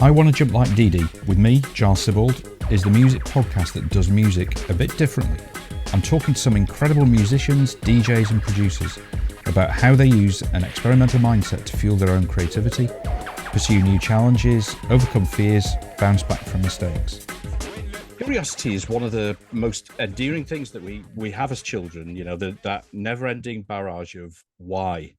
I Want to Jump Like Dee Dee, with me, Giles Sibbald, is the music podcast that does music a bit differently. I'm talking to some incredible musicians, DJs and producers about how they use an experimental mindset to fuel their own creativity, pursue new challenges, overcome fears, bounce back from mistakes. Curiosity is one of the most endearing things that we have as children, you know, that never-ending barrage of why.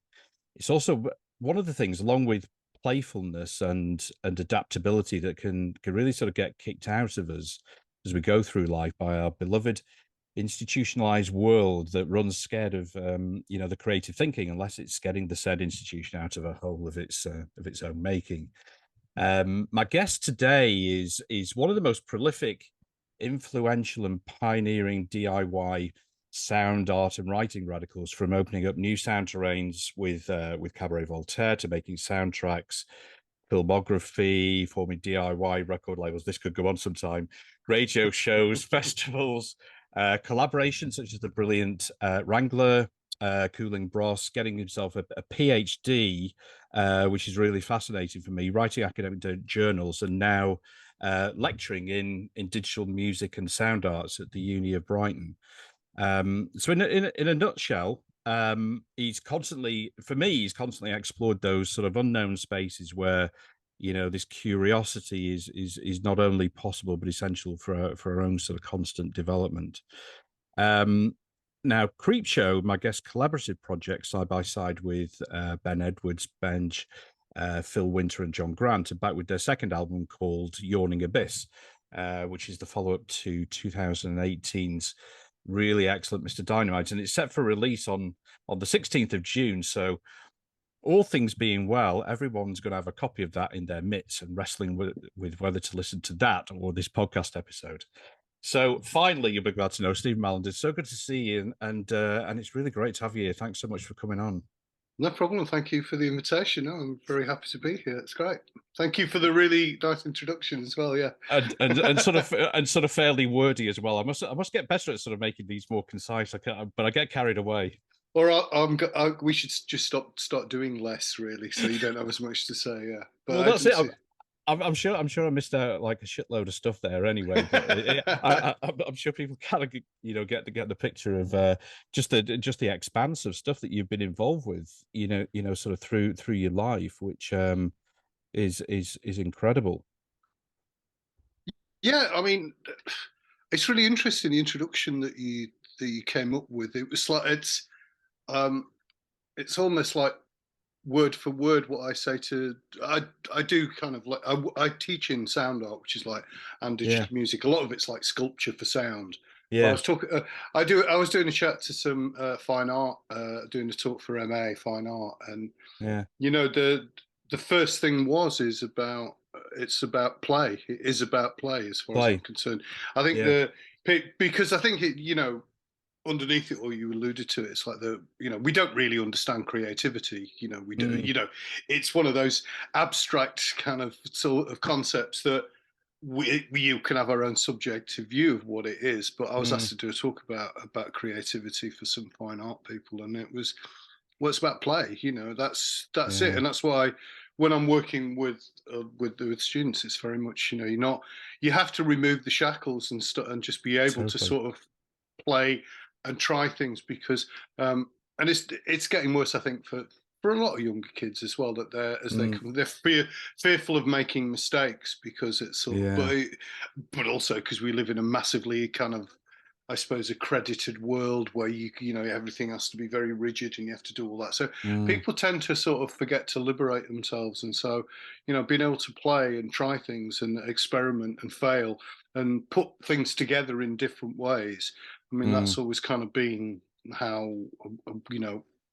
It's also one of the things, along with playfulness and adaptability, that can really sort of get kicked out of us as we go through life by our beloved institutionalized world that runs scared of the creative thinking, unless it's getting the said institution out of a hole of its own making. My guest today is one of the most prolific, influential and pioneering DIY sound, art and writing radicals, from opening up new sound terrains with Cabaret Voltaire to making soundtracks, filmography, forming DIY record labels. This could go on some time. Radio shows, festivals, collaborations such as the brilliant Wrangler, Ku-Ling Bros, getting himself a PhD, which is really fascinating for me, writing academic journals, and now lecturing in digital music and sound arts at the Uni of Brighton. So in a nutshell, he's constantly explored those sort of unknown spaces where, you know, this curiosity is not only possible but essential for our own sort of constant development. Now, Creepshow, my guest collaborative project side by side with Ben Edwards, Benj, Phil Winter and John Grant, are back with their second album called Yawning Abyss, which is the follow-up to 2018's really excellent Mr. Dynamite, and it's set for release on the 16th of June. So all things being well, everyone's going to have a copy of that in their midst and wrestling with whether to listen to that or this podcast episode. So finally, you'll be glad to know, Stephen Mallinder, it's so good to see you, and it's really great to have you here. Thanks so much for coming on. No problem. Thank you for the invitation. No, I'm very happy to be here. It's great. Thank you for the really nice introduction as well. Yeah, and sort of fairly wordy as well. I must get better at sort of making these more concise. But I get carried away. Or we should just start doing less, really, so you don't have as much to say. Yeah, but well, that's it. I'm sure I missed out like a shitload of stuff there anyway. But I'm sure people kind of get the picture of just the expanse of stuff that you've been involved with, sort of through your life, which is incredible. Yeah, I mean, it's really interesting, the introduction that you came up with. It was like it's almost like word for word what I say to I do kind of like I teach in sound art, which is like, and digital music. A lot of it's like sculpture for sound. Yeah, I was talking. I was doing a chat to some fine art, doing a talk for MA fine art, and the first thing it's about play. It is about play, as far as I'm concerned. I think because I think it, underneath it all, you alluded to it, it's like we don't really understand creativity. We do. It's one of those abstract kind of sort of concepts that you can have our own subjective view of what it is. But I was asked to do a talk about creativity for some fine art people, and it was, well, it's about play. That's it, and that's why when I'm working with students, it's very much, you have to remove the shackles and just be able to sort of play and try things, because and it's getting worse, I think, for a lot of younger kids as well, that they're fearful of making mistakes, because it's sort of, but also because we live in a massively kind of, I suppose, accredited world where everything has to be very rigid and you have to do all that. So people tend to sort of forget to liberate themselves, and so being able to play and try things and experiment and fail and put things together in different ways. I mean, that's always kind of been how,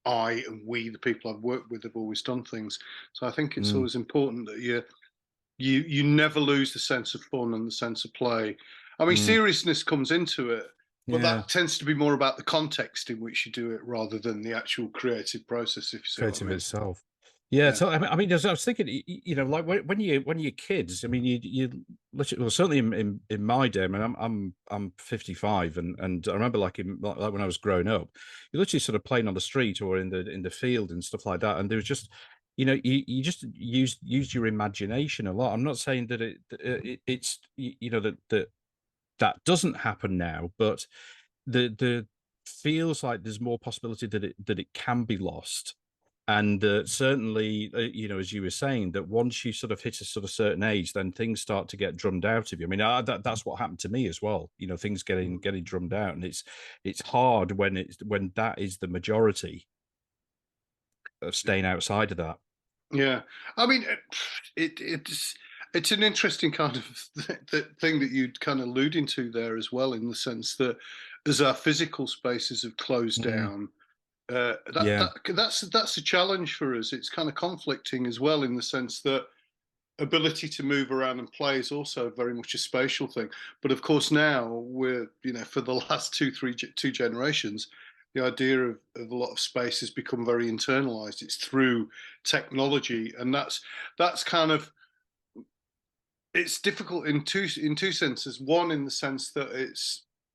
I and we, the people I've worked with, have always done things. So I think it's always important that you never lose the sense of fun and the sense of play. I mean, seriousness comes into it, but that tends to be more about the context in which you do it rather than the actual creative process, if you see what I mean. Itself. Yeah, so I mean, I was thinking, like when you're kids, I mean, you literally, well, certainly in my day, I mean, I'm 55, and I remember like when I was growing up, you literally sort of playing on the street or in the field and stuff like that, and there was just, you just use your imagination a lot. I'm not saying that it's that doesn't happen now, but the feels like there's more possibility that it can be lost. And certainly, as you were saying, that once you sort of hit a sort of certain age, then things start to get drummed out of you. I mean, that's what happened to me as well. Things getting drummed out, and it's hard when that is the majority of staying outside of that. Yeah, I mean, it's an interesting kind of thing that you'd kind of alluding to there as well, in the sense that as our physical spaces have closed down, that's a challenge for us. It's kind of conflicting as well, in the sense that ability to move around and play is also very much a spatial thing. But of course, now we're, for the last two generations, the idea of a lot of space has become very internalized. It's through technology, and that's kind of, it's difficult in two senses. One, in the sense that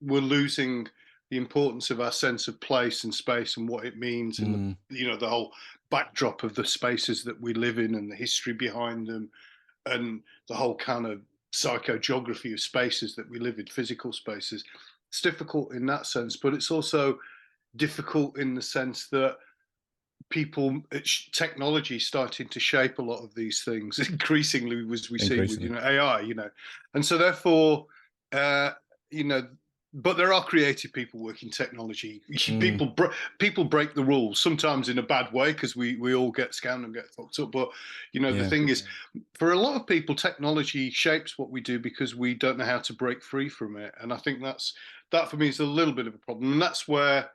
we're losing the importance of our sense of place and space and what it means, and the whole backdrop of the spaces that we live in and the history behind them, and the whole kind of psychogeography of spaces that we live in, physical spaces. It's difficult in that sense, but it's also difficult in the sense that technology starting to shape a lot of these things increasingly, as we see with AI, and so therefore, you know, but there are creative people working technology. People break the rules, sometimes in a bad way, because we all get scammed and get fucked up. But the thing is, for a lot of people, technology shapes what we do because we don't know how to break free from it. And I think that for me is a little bit of a problem. And that's where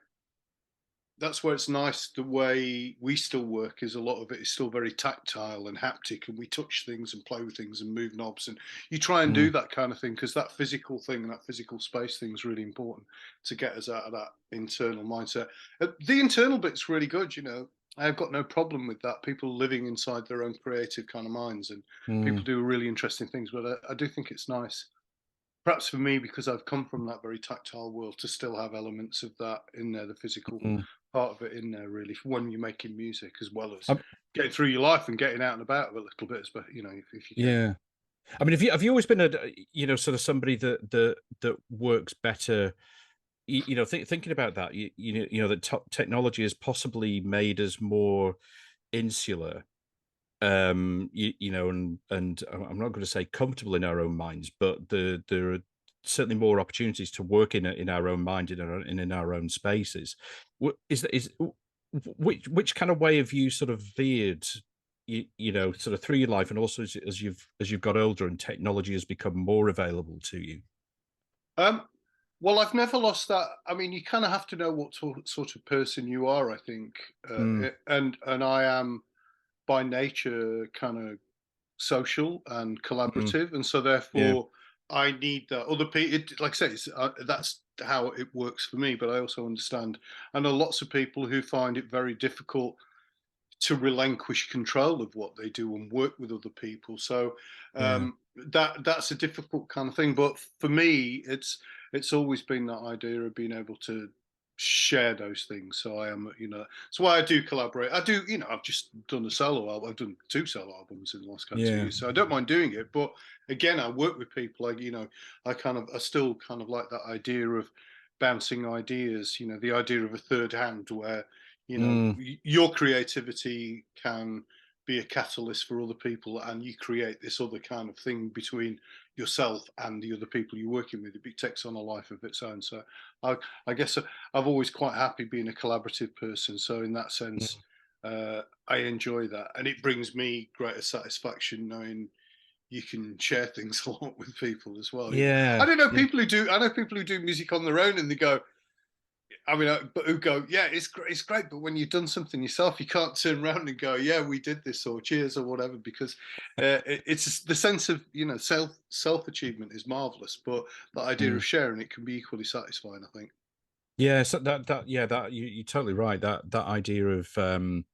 it's nice, the way we still work, is a lot of it is still very tactile and haptic, and we touch things and play with things and move knobs, and you try and do that kind of thing, because that physical thing and that physical space thing is really important to get us out of that internal mindset. The internal bit's really good. I've got no problem with that. People living inside their own creative kind of minds, and people do really interesting things, but I do think it's nice, perhaps for me, because I've come from that very tactile world, to still have elements of that in there, the physical part of it in there, really, when you're making music, as well as getting through your life and getting out and about a little bit, but if you can. Yeah. I mean, have you always been sort of somebody that works better, thinking about that, that technology has possibly made us more insular, and I'm not going to say comfortable in our own minds, but there are certainly more opportunities to work in our own mind, in our own spaces. Which kind of way have you sort of veered, sort of through your life, and also as you've got older and technology has become more available to you? Well, I've never lost that. I mean, you kind of have to know what sort of person you are, I think, and I am by nature kind of social and collaborative, and so therefore I need that other people. Like I say, that's how it works for me. But I also understand, I know lots of people who find it very difficult to relinquish control of what they do and work with other people. So that's a difficult kind of thing. But for me, it's always been that idea of being able to share those things. So I am, that's why I do collaborate. I do, I've just done a solo album. I've done 2 solo albums in the last couple of years, so I don't mind doing it. But again, I work with people. I still kind of like that idea of bouncing ideas. The idea of a third hand, where your creativity can be a catalyst for other people, and you create this other kind of thing between yourself and the other people you're working with. It takes on a life of its own. So I guess I've always quite happy being a collaborative person. So in that sense, I enjoy that, and it brings me greater satisfaction knowing you can share things a lot with people as well. I don't know people who do. I know people who do music on their own, and they go, I mean, but who go, yeah, it's great, but when you've done something yourself, you can't turn around and go, yeah, we did this, or cheers, or whatever, because it's the sense of self achievement is marvelous, but the idea of sharing it can be equally satisfying, I think. Yeah, so that you're totally right. That idea of kind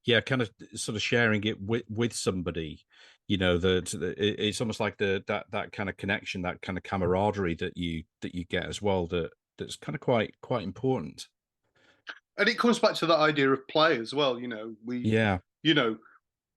of sort of sharing it with somebody, it's almost like that kind of connection, that kind of camaraderie that you get as well. That's kind of quite important. And it comes back to that idea of play as well. We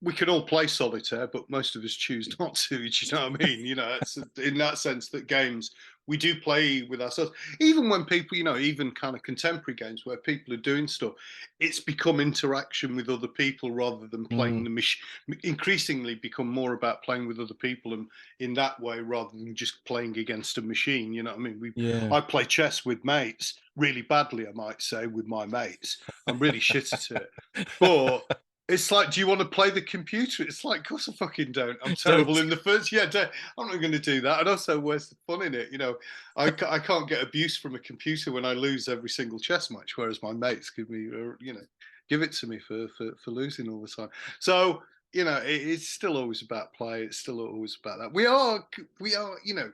we can all play solitaire, but most of us choose not to. Do you know what I mean? You know, it's in that sense that games we do play with ourselves. Even when people, you know, even kind of contemporary games where people are doing stuff, it's become interaction with other people rather than playing the machine. Increasingly, become more about playing with other people, and in that way, rather than just playing against a machine. You know what I mean? I play chess with mates really badly, I might say, with my mates. I'm really shit at it, but it's like, do you want to play the computer? It's like, of course I fucking don't. I'm terrible in the first. Yeah, I'm not going to do that. And also, where's the fun in it? You know, I can't get abuse from a computer when I lose every single chess match, whereas my mates give me, you know, give it to me for losing all the time. So, you know, it's still always about play. It's still always about that. We are, you know,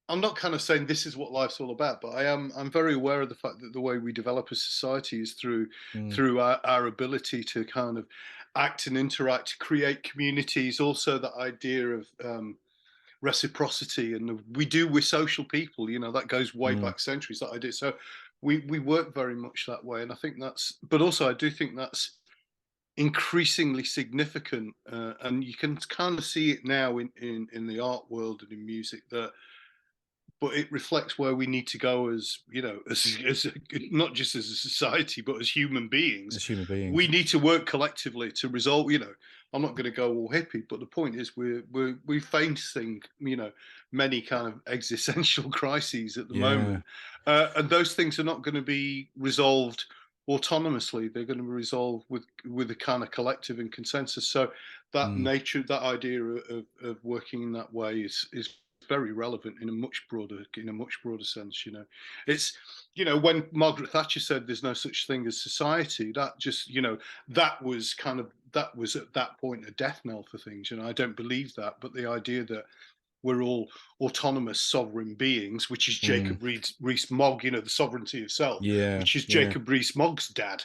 I'm not kind of saying this is what life's all about, but I'm very aware of the fact that the way we develop a society is through our ability to kind of act and interact, create communities. Also, the idea of reciprocity, and we're social people. You know, that goes way back centuries. That idea. So we work very much that way, and I think that's. But also, I do think that's increasingly significant, and you can kind of see it now in the art world and in music that, but it reflects where we need to go as, you know, as not just as a society but as human beings. As human beings, we need to work collectively to resolve, you know, I'm not going to go all hippie, but the point is we're facing, you know, many kind of existential crises at the moment, and those things are not going to be resolved autonomously. They're going to be resolved with a kind of collective and consensus. So that nature, that idea of working in that way is very relevant in a much broader sense. You know, it's, you know, when Margaret Thatcher said there's no such thing as society, that just, you know, that was at that point a death knell for things. You know, I don't believe that, but the idea that we're all autonomous sovereign beings, which is Jacob Rees-Mogg, you know, the sovereignty of self, which is Jacob Rees-Mogg's dad,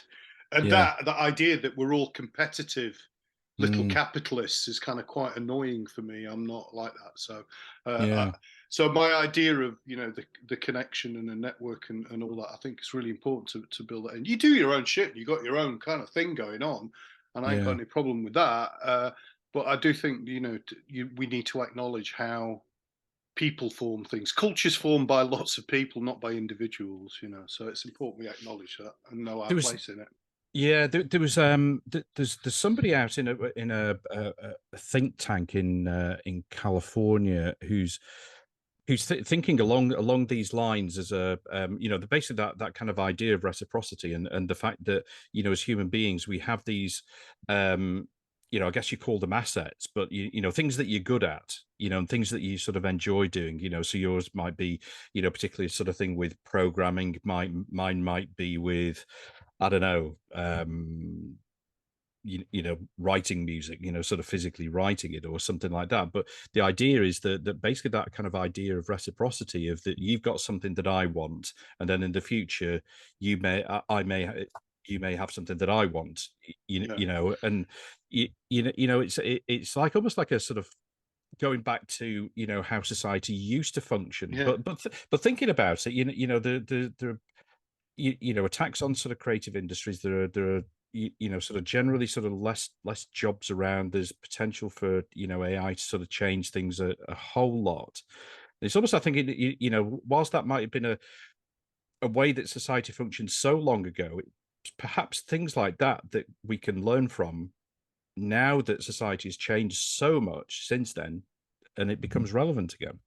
and that idea that we're all competitive little capitalists is kind of quite annoying for me. I'm not like that. So, so my idea of, you know, the connection and the network and all that, I think it's really important to build that in. You do your own shit. You got your own kind of thing going on, and I ain't got any problem with that. But I do think, you know, we need to acknowledge how people form things. Culture's formed by lots of people, not by individuals. You know, so it's important we acknowledge that and know our place in it. Yeah, there was there's somebody out in a think tank in California who's thinking along these lines as a you know, basically that kind of idea of reciprocity and the fact that, you know, as human beings we have these you know, I guess you call them assets, but you know, things that you're good at, you know, and things that you sort of enjoy doing, you know. So yours might be, you know, particularly sort of thing with programming. Mine might be with, I don't know, you know, writing music, you know, sort of physically writing it or something like that. But the idea is that basically that kind of idea of reciprocity, of that you've got something that I want, and then in the future you may have something that I want, you know, and you know, it's like almost like a sort of going back to, you know, how society used to function. But thinking about it, you know, the you know, attacks on sort of creative industries, there are you know, sort of generally sort of less jobs around. There's potential for, you know, AI to sort of change things a whole lot. It's almost, I think, you know, whilst that might have been a way that society functioned so long ago, it's perhaps things like that we can learn from now that society has changed so much since then, and it becomes relevant again.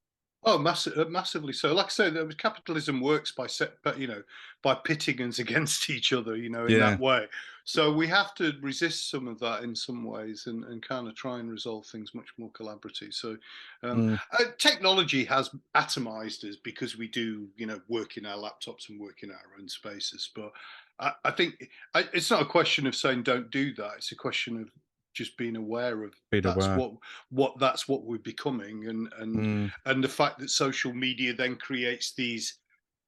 Oh, massively so. Like I say, capitalism works by you know, by pitting us against each other, you know, in that way. So we have to resist some of that in some ways, and kind of try and resolve things much more collaboratively. So technology has atomized us because we do, you know, work in our laptops and work in our own spaces. But I think it's not a question of saying don't do that. It's a question of just being aware of that's what we're becoming, and the fact that social media then creates these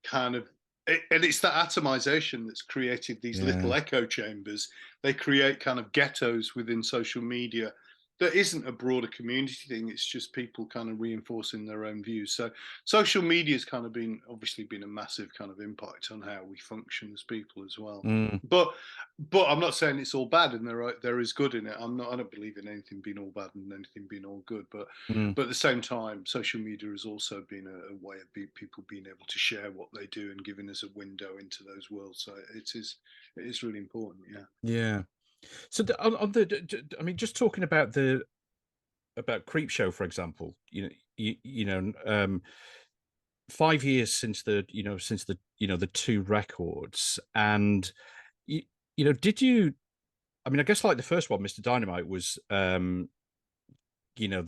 kind of, and it's that atomization that's created these little echo chambers. They create kind of ghettos within social media there isn't a broader community thing. It's just people kind of reinforcing their own views. So social media has kind of obviously been a massive kind of impact on how we function as people as well. Mm. But I'm not saying it's all bad, and there is good in it. I don't believe in anything being all bad and anything being all good. But at the same time, social media has also been a way of people being able to share what they do and giving us a window into those worlds. So it is really important. Yeah. Yeah. So I mean, just talking about Creepshow, for example, 5 years since the two records, and did you? I mean, I guess like the first one, Mr. Dynamite, was the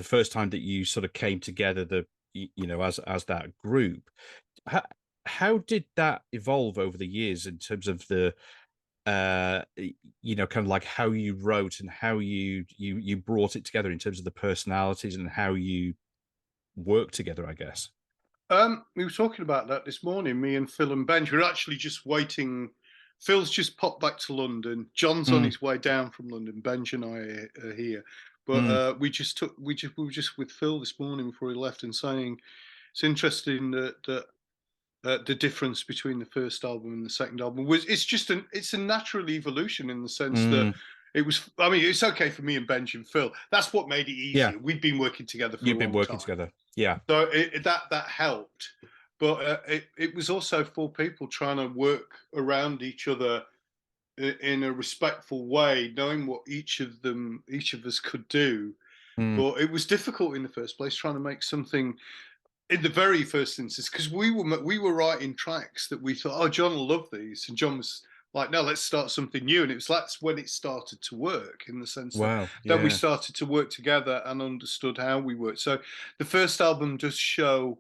first time that you sort of came together, as that group. How did that evolve over the years in terms of the kind of like how you wrote and how you brought it together in terms of the personalities and how you worked together, I guess? We were talking about that this morning, me and Phil and Benj. We were actually just waiting. Phil's just popped back to London. John's on his way down from London. Benj and I are here. But we were just with Phil this morning before he left and saying it's interesting that the difference between the first album and the second album it's a natural evolution in the sense that it's okay for me and Benj and Phil. That's what made it easier. Yeah. We've been working together for You've a been long working time. together. Yeah. So that helped. But it was also for people trying to work around each other in a respectful way, knowing what each of us could do. But it was difficult in the first place trying to make something in the very first instance, because we were writing tracks that we thought, oh, John will love these, and John was like, no, let's start something new. And that's when it started to work, in the sense that then we started to work together and understood how we worked. So the first album does show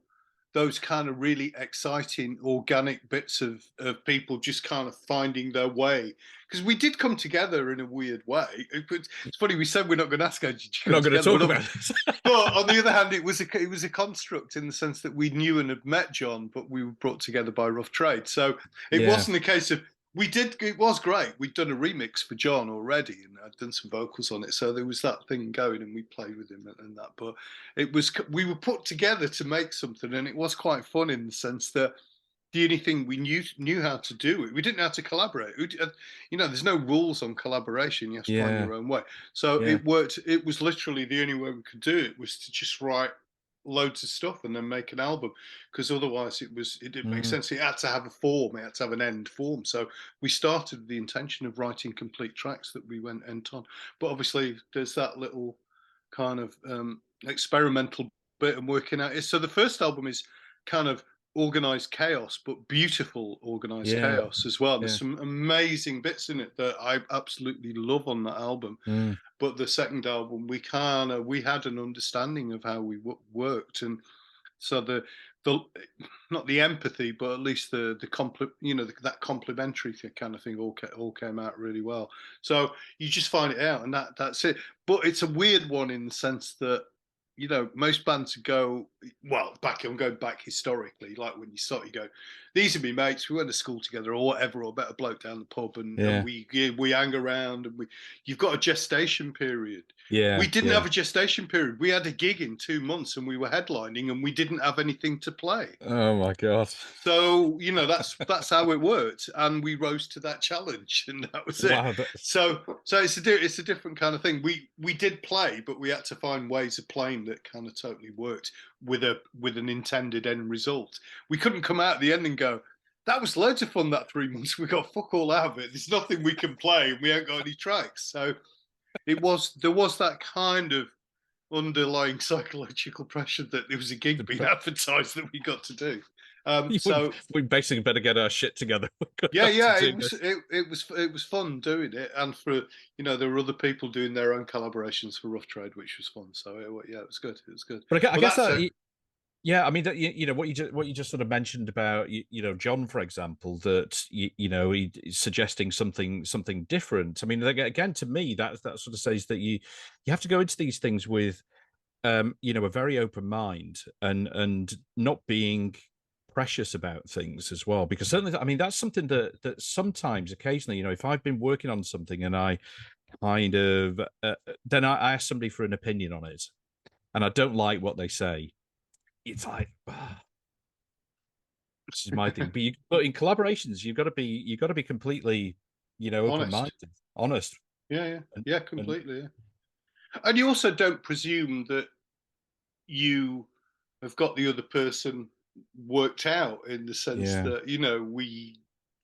those kind of really exciting organic bits of people just kind of finding their way, because we did come together in a weird way. It's funny, we said we're not going to ask how did you come together. We're not going to talk about it. But on the other hand, it was a construct in the sense that we knew and had met John, but we were brought together by rough trade. So it wasn't a case of it was great. We'd done a remix for John already, and I'd done some vocals on it. So there was that thing going, and we played with him and that. But we were put together to make something, and it was quite fun in the sense that the only thing we knew how to do it. We didn't know how to collaborate. There's no rules on collaboration. You have to find your own way. So it worked. It was literally the only way we could do it was to just write loads of stuff and then make an album, because otherwise it didn't make sense. It had to have a form. It had to have an end form. So we started with the intention of writing complete tracks that we went end on. But obviously there's that little kind of experimental bit and working out it. So the first album is kind of organized chaos, but beautiful organized chaos as well. There's some amazing bits in it that I absolutely love on that album. But the second album, we had an understanding of how we worked, and so the not the empathy, but at least that complementary kind of thing all came out really well. So you just find it out, and that's it. But it's a weird one in the sense that most bands I'm going back historically, like when you start, you go, these are me mates, we went to school together or whatever, or met a bloke down the pub, and we hang around, and you've got a gestation period. We didn't have a gestation period. We had a gig in 2 months and we were headlining, and we didn't have anything to play. Oh my God. So, that's how it worked. And we rose to that challenge, and that was it. Wow, so it's a different kind of thing. We did play, but we had to find ways of playing that kind of totally worked with an intended end result. We couldn't come out at the end and go, that was loads of fun that 3 months. We got fuck all out of it. There's nothing we can play, and we ain't got any tracks. So there was that kind of underlying psychological pressure that there was a gig being advertised that we got to do. So we basically better get our shit togetder. It was fun doing it, and for there were other people doing their own collaborations for Rough Trade, which was fun. So it was good. It was good. But I guess that. I mean, that what you just sort of mentioned about John, for example, that he's suggesting something different. I mean, again, to me, that sort of says that you have to go into these things with a very open mind and not being precious about things as well, because certainly, I mean, that's something that sometimes, occasionally, if I've been working on something and I kind of then I ask somebody for an opinion on it, and I don't like what they say. It's like, this is my thing. But in collaborations, you've got to be completely, open Honest. minded, honest. Yeah, completely. Yeah. And you also don't presume that you have got the other person worked out, in the sense Yeah, that,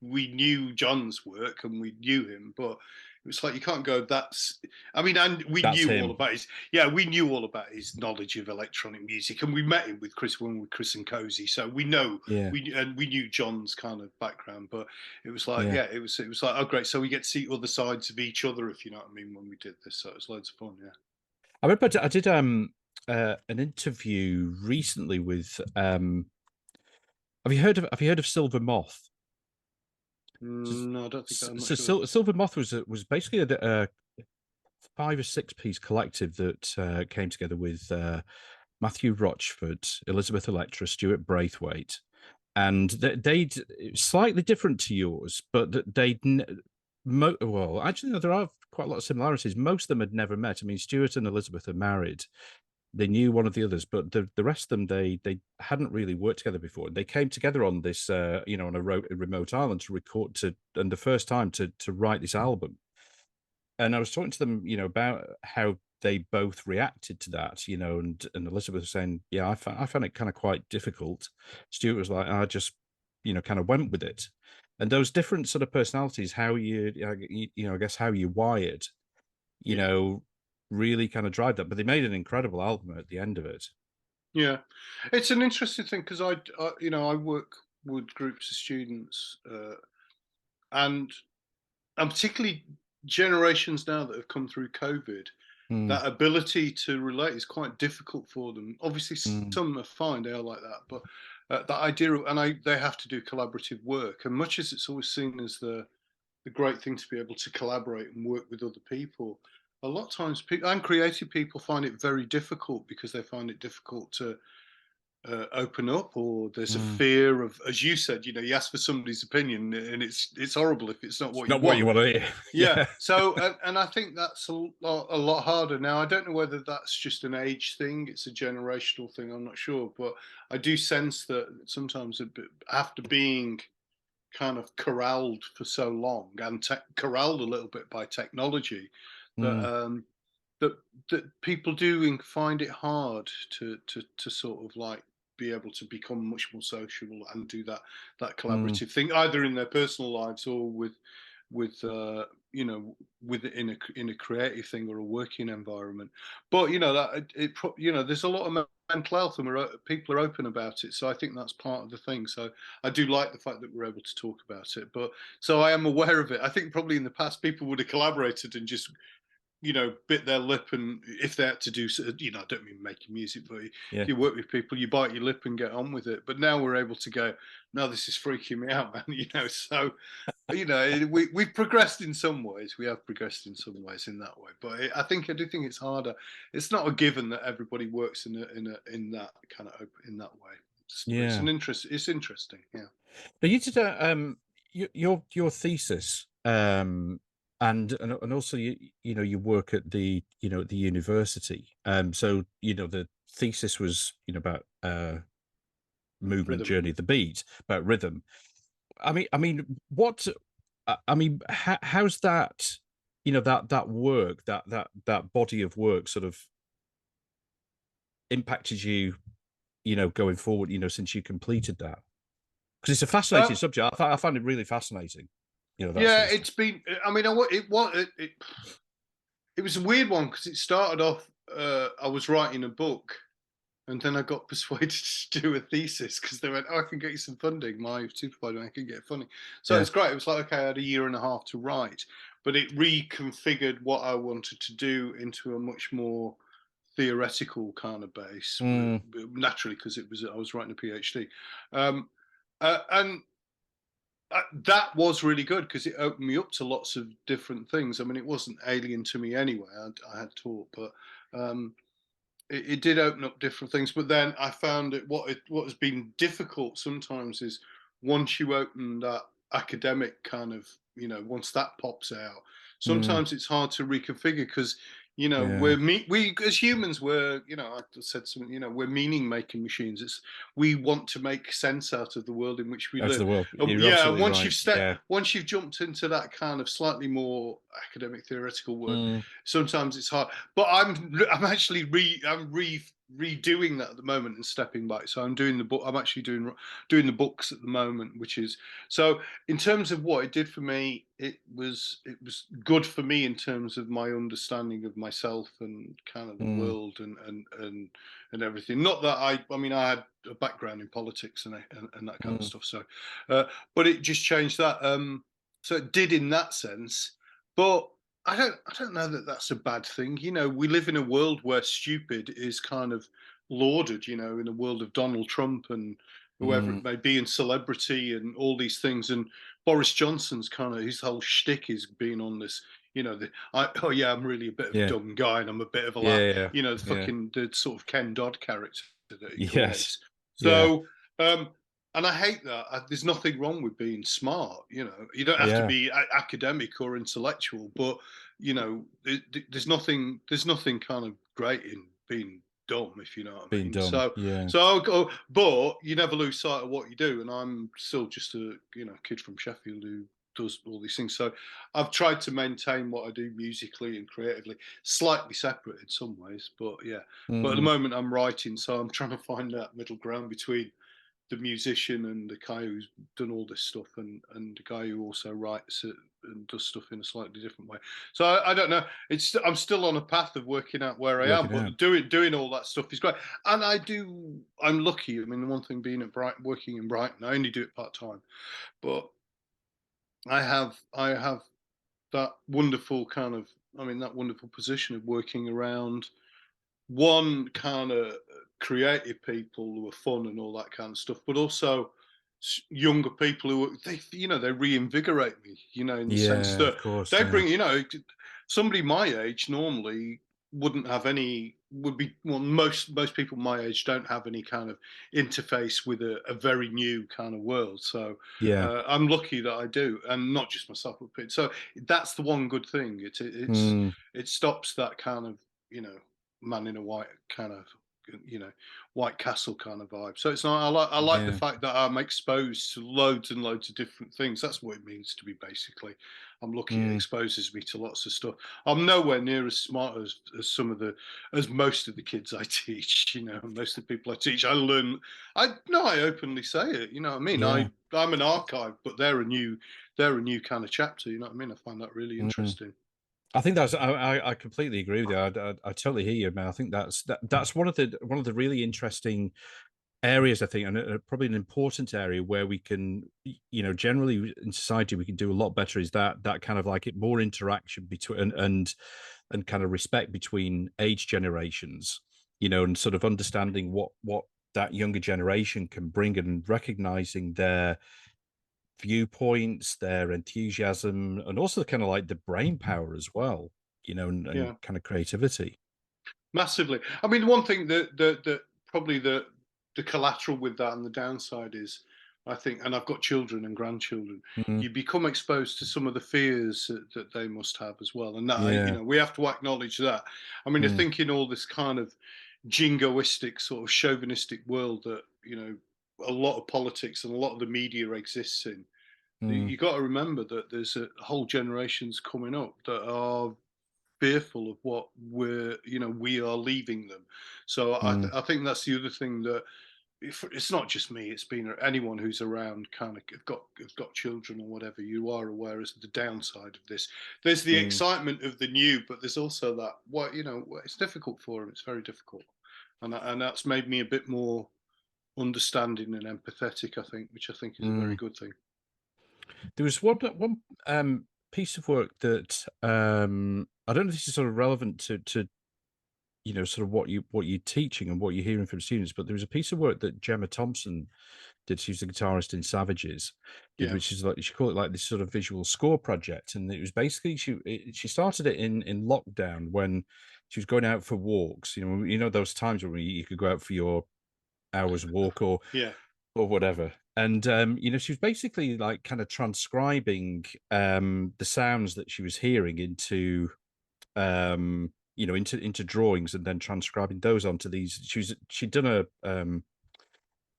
we knew John's work and we knew him, but it's like you can't go, that's, I mean, and we that's knew all him. about his, yeah, we knew all about his knowledge of electronic music, and we met him with Chris when we were Chris and Cozy, so we know, Yeah, we knew John's kind of background, but it was like, yeah. yeah, it was like, oh great, so we get to see other sides of each other, if you know what I mean, when we did this, so it was loads of fun. Yeah. I remember I did an interview recently with have you heard of Silver Moth? No, I don't think I'm not So sure. Silver Moth was basically a 5 or 6 piece collective that came together with Matthew Rochford, Elizabeth Electra, Stuart Braithwaite, and they'd slightly different to yours, but well, actually, no, there are quite a lot of similarities. Most of them had never met. I mean, Stuart and Elizabeth are married. They knew one of the others, but the rest of them they hadn't really worked together before. They came together on this, on a remote island to record and the first time to write this album. And I was talking to them, about how they both reacted to that, and Elizabeth was saying, yeah, I found it kind of quite difficult. Stuart was like, I just, kind of went with it. And those different sort of personalities, how I guess how you wired, you Yeah. know, really kind of drive that. But they made an incredible album at the end of it. Yeah, it's an interesting thing because I work with groups of students, and particularly generations now that have come through COVID. Mm, That ability to relate is quite difficult for them. Obviously, mm, some are fine; they are like that. But that idea, they have to do collaborative work. And much as it's always seen as the great thing to be able to collaborate and work with other people, a lot of times people and creative people find it very difficult, because they find it difficult to open up, or there's a mm. fear of, as you said, you ask for somebody's opinion, and it's horrible if it's not It's what you not what you want. want to hear. Yeah. Yeah. So, and I think that's a lot harder now. I don't know whether that's just an age thing, it's a generational thing, I'm not sure, but I do sense that sometimes after being kind of corralled for so long, and corralled a little bit by technology, that Mm, that people do find it hard to sort of like be able to become much more sociable and do that mm, collaborative thing, either in their personal lives or with with it in a creative thing or a working environment. But there's a lot of mental health, and people are open about it, so I think that's part of the thing. So I do like the fact that we're able to talk about it, but so I am aware of it. I think probably in the past people would have collaborated and just bit their lip, and if they had to do, I don't mean making music, but if yeah. you work with people, you bite your lip and get on with it. But now we're able to go, no, this is freaking me out, man. So we've progressed in some ways. We have progressed in some ways in that way. But I do think it's harder. It's not a given that everybody works in that kind of in that way. But Yeah. it's interesting. Yeah. But you did your thesis, and also you work at the at the university. So the thesis was about movement, Rhythm. journey, the beat, about rhythm. I mean, what? I mean, how's that? That work, that body of work, sort of impacted you. Going forward. Since you completed that, because it's a fascinating Uh, subject. I find it really fascinating. That yeah, sort of stuff. it's been. I mean, it was a weird one, because it started off. I was writing a book, and then I got persuaded to do a thesis, because they went, "Oh, I can get you some funding." My supervisor, I can get funding. So Yeah. it's great. It was like, okay, I had a year and a half to write, but it reconfigured what I wanted to do into a much more theoretical kind of base. Mm, Naturally, because I was writing a PhD, um, and that was really good, because it opened me up to lots of different things. I mean, it wasn't alien to me anyway. I had taught, but um, it did open up different things. But then I found what has been difficult sometimes is, once you open that academic kind of, once that pops out, sometimes it's hard to reconfigure because we as humans, we're, I said something, we're meaning making machines. We want to make sense out of the world in which we Out of live. the world. And, You're absolutely right. once you've jumped into that kind of slightly more academic theoretical work, sometimes it's hard. But I'm actually redoing that at the moment and stepping back. So I'm doing the book. I'm actually doing the books at the moment, which is so. In terms of what it did for me, it was good for me in terms of my understanding of myself and kind of the world and everything. Not that I mean, I had a background in politics and that kind of stuff. So, but it just changed that. So it did in that sense, but I don't know that that's a bad thing. We live in a world where stupid is kind of lauded. In a world of Donald Trump and whoever it may be, and celebrity and all these things. And Boris Johnson's kind of his whole shtick is being on this. I'm really a bit of a dumb guy and I'm a bit of a laugh. The sort of Ken Dodd character that he creates. So, and I hate that. There's nothing wrong with being smart. You don't have to be academic or intellectual, but there's nothing kind of great in being dumb, if you know what I mean. Dumb, so I'll go, but you never lose sight of what you do. And I'm still just a kid from Sheffield who does all these things. So I've tried to maintain what I do musically and creatively, slightly separate in some ways, but But at the moment I'm writing, so I'm trying to find that middle ground between the musician and the guy who's done all this stuff and the guy who also writes it and does stuff in a slightly different way. So I don't know. I'm still on a path of working out where I am, but doing all that stuff is great. And I'm lucky. I mean, the one thing being at Brighton, working in Brighton, I only do it part time, but I have that wonderful that wonderful position of working around one kind of creative people who are fun and all that kind of stuff, but also younger people who they reinvigorate me, in the sense that they bring, somebody my age normally wouldn't have any, most people my age don't have any kind of interface with a very new kind of world. So I'm lucky that I do, and not just myself, but so that's the one good thing. It stops that kind of man in a white kind of White Castle kind of vibe. So it's not. I like the fact that I'm exposed to loads and loads of different things. That's what it means to be basically. I'm lucky it exposes me to lots of stuff. I'm nowhere near as smart as most of the kids I teach. Most of the people I teach, I learn. I openly say it. You know what I mean? I'm an archive, but they're a new kind of chapter. You know what I mean? I find that really interesting. I think I completely agree with you. I totally hear you, man. I think that's one of the really interesting areas, I think, and probably an important area where we can, generally in society we can do a lot better, is that kind of like more interaction between and kind of respect between age generations, and sort of understanding what that younger generation can bring and recognizing their viewpoints, their enthusiasm, and also kind of like the brain power as well, and kind of creativity. Massively. I mean, one thing that probably the collateral with that and the downside is, I think, and I've got children and grandchildren, you become exposed to some of the fears that they must have as well. And that, we have to acknowledge that. I mean, I think in all this kind of jingoistic sort of chauvinistic world that, a lot of politics and a lot of the media exists in, you got to remember that there's a whole generations coming up that are fearful of what we are leaving them. So I think that's the other thing, that it's not just me, it's been anyone who's around kind of have got children or whatever, you are aware as the downside of this. There's the excitement of the new, but there's also that it's difficult for them. It's very difficult, and that's made me a bit more understanding and empathetic, I think, which I think is a very good thing. There was one piece of work that I don't know if this is sort of relevant to sort of what you're teaching and what you're hearing from students, but there was a piece of work that Gemma Thompson did. She's the guitarist in Savages, which is like, she called it like this sort of visual score project, and it was basically she started it in lockdown when she was going out for walks. Those times when you could go out for your hour's walk or whatever. And she was basically like kind of transcribing the sounds that she was hearing into into drawings, and then transcribing those onto these. She'd done a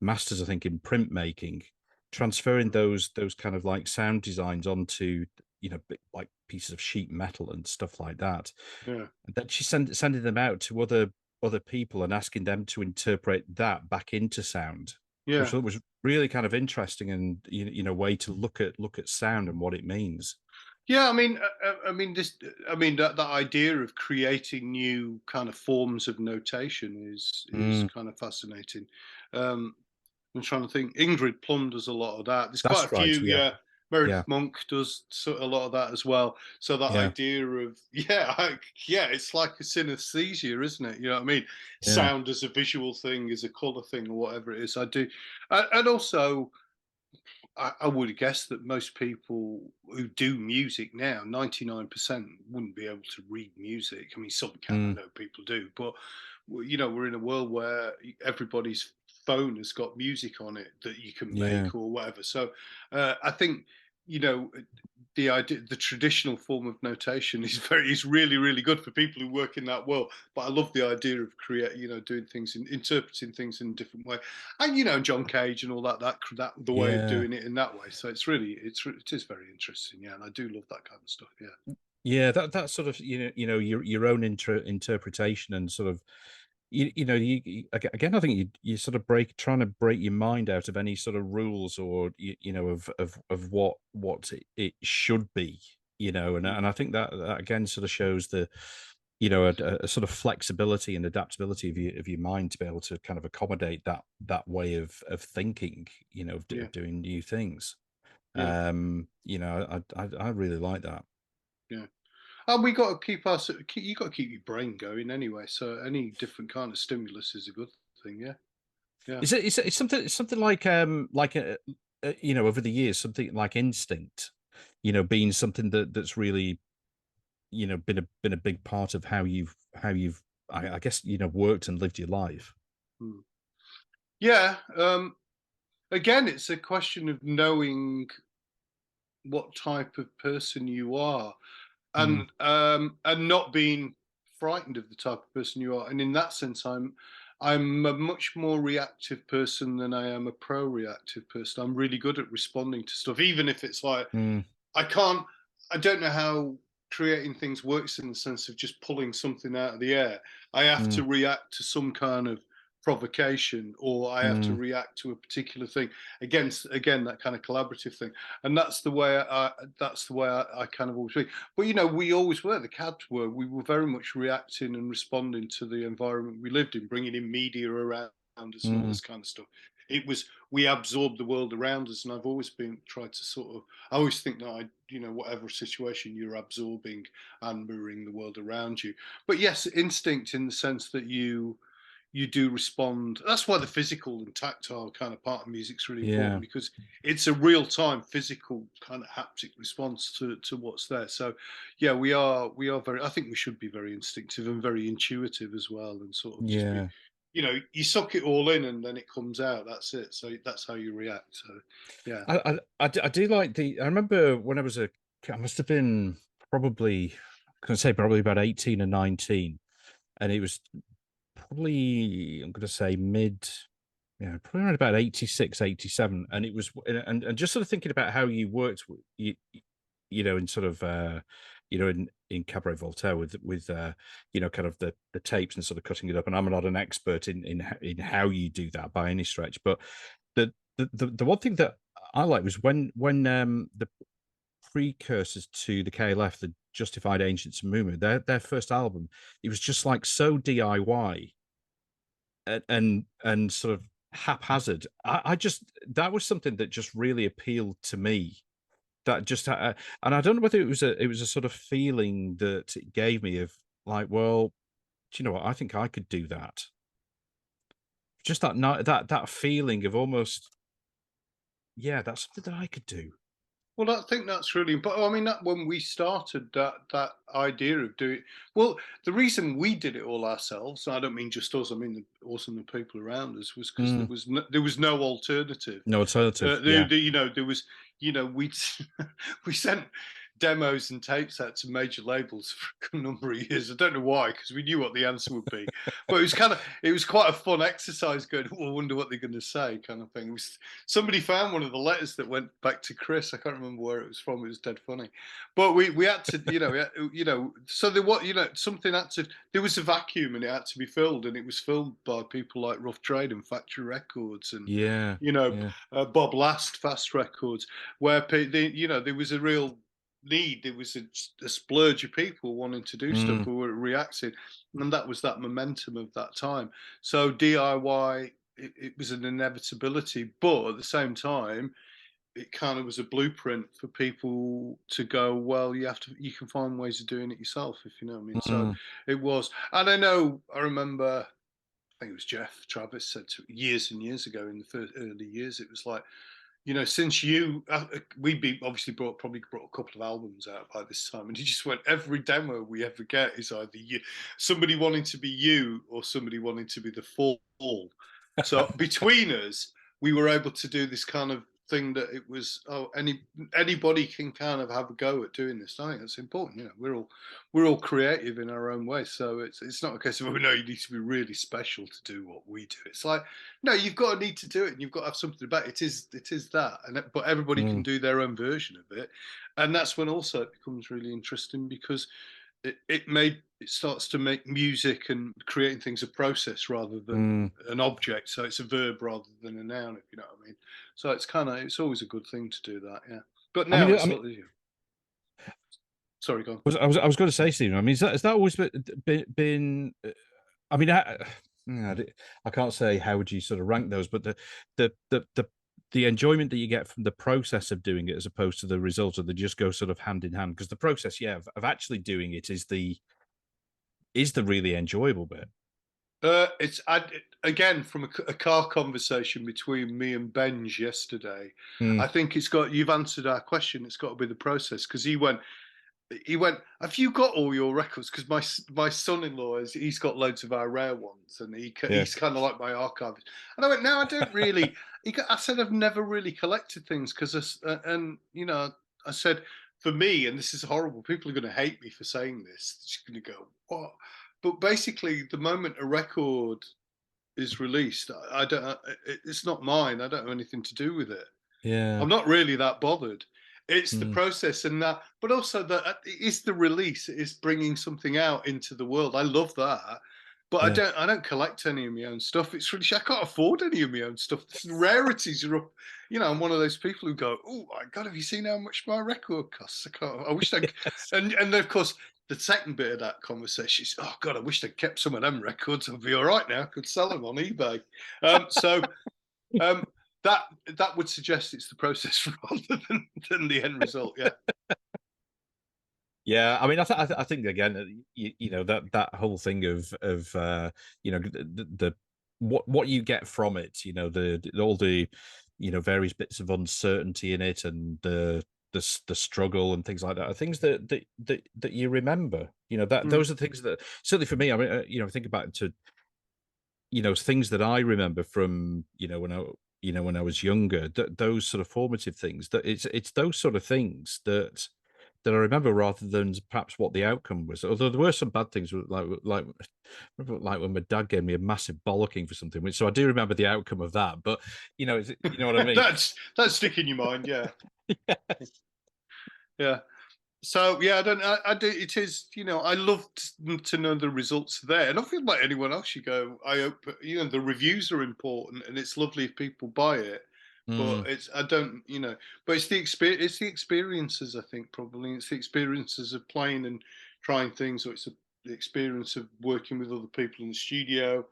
master's, I think, in printmaking, transferring those kind of like sound designs onto like pieces of sheet metal and stuff like that. Yeah. And then she sending them out to other people and asking them to interpret that back into sound. Yeah. Which I thought was really kind of interesting, and way to look at sound and what it means. Yeah, I mean, that idea of creating new kind of forms of notation is kind of fascinating. I'm trying to think. Ingrid Plum does a lot of that. There's quite a That's right. few. Yeah. Meredith Monk does a lot of that as well. So that Yeah. idea of it's like a synesthesia, isn't it? You know what I mean? Yeah. Sound as a visual thing, as a color thing, or whatever it is. I do, and also I would guess that most people who do music now, 99% wouldn't be able to read music. I mean, some can, I know people do, but we're in a world where everybody's phone has got music on it that you can make or whatever. So I think, the traditional form of notation is really, really good for people who work in that world. But I love the idea of doing things and interpreting things in a different way. And John Cage and all that the way of doing it in that way. So it is very interesting. Yeah, and I do love that kind of stuff. Yeah. Yeah, that sort of your own interpretation and sort of again, I think you sort of trying to break your mind out of any sort of rules or of what it should be, and I think that again sort of shows the a sort of flexibility and adaptability of your mind to be able to kind of accommodate that way of thinking, of doing new things. Yeah. I really like that. Yeah. And we got to keep you got to keep your brain going anyway. So any different kind of stimulus is a good thing. Yeah. Yeah. It's something like over the years, something like instinct, being something that's really, been a big part of how you've I guess worked and lived your life. Yeah. Again, it's a question of knowing what type of person you are, and not being frightened of the type of person you are. And in that sense, I'm a much more reactive person than I am a pro-reactive person. I'm really good at responding to stuff, even if it's like I don't know how creating things works in the sense of just pulling something out of the air. I have to react to some kind of provocation, or I have to react to a particular thing against, again, that kind of collaborative thing. And that's the way I kind of always be. But we always were, the Cabs we were very much reacting and responding to the environment we lived in, bringing in media around us and all this kind of stuff. It was, we absorbed the world around us, and I've always tried to sort of, I always think that whatever situation, you're absorbing and mirroring the world around you. But yes, instinct in the sense that you do respond. That's why the physical and tactile kind of part of music's really important, because it's a real-time physical kind of haptic response to what's there. So yeah, we are very, I think we should be very instinctive and very intuitive as well, and sort of just be, you suck it all in and then it comes out. That's it. So that's how you react. So yeah. I do like I remember when I was I must have been probably, I can say probably about 18 or 19, and it was probably, I'm going to say probably around about 86, 87. And it was, and just sort of thinking about how you worked, in sort of, in Cabaret Voltaire with kind of the tapes and sort of cutting it up. And I'm not an expert in how you do that by any stretch, but the one thing that I like was when the precursors to the KLF, the Justified Ancients and Moo, their first album, it was just like so DIY and sort of haphazard. I just, that was something that just really appealed to me. That just and I don't know whether it was a sort of feeling that it gave me of like, well, do you know what? I think I could do that. Just that feeling of almost, yeah, that's something that I could do. Well, I think that's really, but I mean, that when we started that idea of doing, well, the reason we did it all ourselves, I don't mean just us, I mean also the people around us, was because Mm. there was no alternative. No alternative. Yeah. You know, there was, you know, we we sent demos and tapes out to major labels for a number of years. I don't know why, because we knew what the answer would be. But it was quite a fun exercise going, oh, I wonder what they're going to say, kind of thing. It was, somebody found one of the letters that went back to Chris. I can't remember where it was from. It was dead funny. But we had to, you know, so there was, you know, something had to, there was a vacuum and it had to be filled, and it was filled by people like Rough Trade and Factory Records and, Yeah. you know, Yeah. Bob Last, Fast Records, where you know, there was a real need. There was a splurge of people wanting to do stuff Mm. who were reacting, and that was that momentum of that time. So DIY, it was an inevitability, but at the same time, it kind of was a blueprint for people to go, well, you can find ways of doing it yourself, if you know what I mean. So Mm. it was, and I know, I remember, I think it was Jeff Travis said to years and years ago in the first early years, it was like, you know, since you, we'd be obviously probably brought a couple of albums out by this time, and he just went, every demo we ever get is either you, somebody wanting to be you, or somebody wanting to be the Fall. So between us, we were able to do this kind of thing that it was, oh, anybody can kind of have a go at doing this. I think that's important. You know, we're all creative in our own way, so it's not a case of, oh no, you need to be really special to do what we do. It's like, no, you've got to need to do it, and you've got to have something about it. It is that, and but everybody can Mm. do their own version of it, and that's when also it becomes really interesting, because it starts to make music and creating things a process rather than Mm. an object. So it's a verb rather than a noun, if you know what I mean. So it's always a good thing to do that, yeah. But I mean, now it's I mean, sort of, sorry, go on. I was going to say, Stephen. I mean, has that always been I mean, I can't say how would you sort of rank those, but the the the the enjoyment that you get from the process of doing it as opposed to the result, of they just go sort of hand in hand. Because the process, yeah, of actually doing it is the really enjoyable bit. It's again from a car conversation between me and Benj yesterday. Mm. I think you've answered our question. It's got to be the process, because he went, have you got all your records? Because my son-in-law he's got loads of our rare ones, and Yeah. he's kind of like my archivist. And I went, no, I don't really. I said, I've never really collected things, because and you know, I said, for me, and this is horrible, people are going to hate me for saying this. They're going to go, what? But basically, the moment a record is released, I don't. It's not mine. I don't have anything to do with it. Yeah. I'm not really that bothered. It's the Mm. process and that, but also that it's the release. It's bringing something out into the world. I love that, but Yeah. I don't collect any of my own stuff. It's really, I can't afford any of my own stuff. The rarities are up. You know, I'm one of those people who go, "Oh my god, have you seen how much my record costs? I can't. I wish I." Yes. And of course, the second bit of that conversation is, "Oh god, I wish they'd kept some of them records. I'd be all right now. I could sell them on eBay." So um, that would suggest it's the process rather than the end result. Yeah. Yeah, I mean, I think again, you know, that whole thing of you know, the what you get from it, you know, all the, you know, various bits of uncertainty in it, and the struggle and things like that are things that you remember. You know, that Mm, those are things that, certainly for me, I mean, you know, think about to, you know, things that I remember from, you know, when I was younger, those sort of formative things, that it's those sort of things that I remember, rather than perhaps what the outcome was. Although there were some bad things, like when my dad gave me a massive bollocking for something, which, so I do remember the outcome of that. But you know, you know what I mean? that's sticking in your mind. Yeah. Yes. Yeah. So yeah, I do. It is, you know, I love to know the results there, and I feel like anyone else. You go, I hope, you know, the reviews are important, and it's lovely if people buy it. Mm. But I don't, you know, but it's the experience. It's the experiences. I think probably it's the experiences of playing and trying things, or the experience of working with other people in the studio,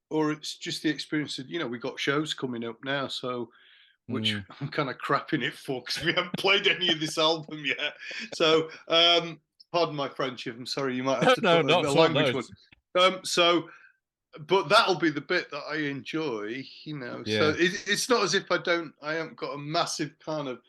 or it's just the experience of, you know, we got shows coming up now, so which Mm. I'm kind of crapping it for, because we haven't played any of this album yet. So, pardon my French. I'm sorry, you might have to No, put not a at all. language No. one. So, but that'll be the bit that I enjoy, you know. So Yeah. it's not as if I haven't got a massive kind of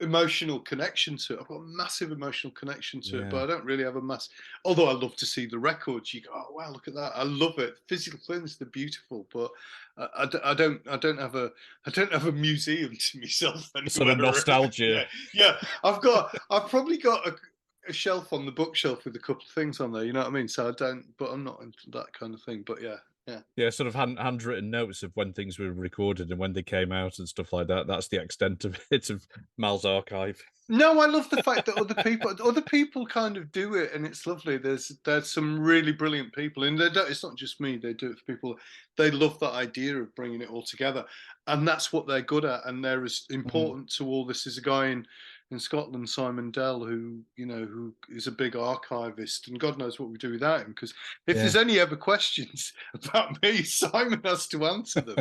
emotional connection to it. I've got a massive emotional connection to it, Yeah. but I don't really have a mass. Although I love to see the records, you go, oh wow, look at that! I love it. Physical things, they're beautiful, but I don't have a museum to myself Sort of anywhere. nostalgia. Yeah. I've probably got a shelf on the bookshelf with a couple of things on there. You know what I mean? So I don't, but I'm not into that kind of thing. But yeah. Yeah, sort of handwritten notes of when things were recorded and when they came out and stuff like that. That's the extent of it, of Mal's archive. No, I love the fact that other people kind of do it, and it's lovely. There's some really brilliant people, and they don't, it's not just me. They do it for people. They love that idea of bringing it all together, and that's what they're good at. And they're as Mm. important to all this as a guy in Scotland, Simon Dell, who is a big archivist, and God knows what we do without him. Because if Yeah. there's any ever questions about me, Simon has to answer them.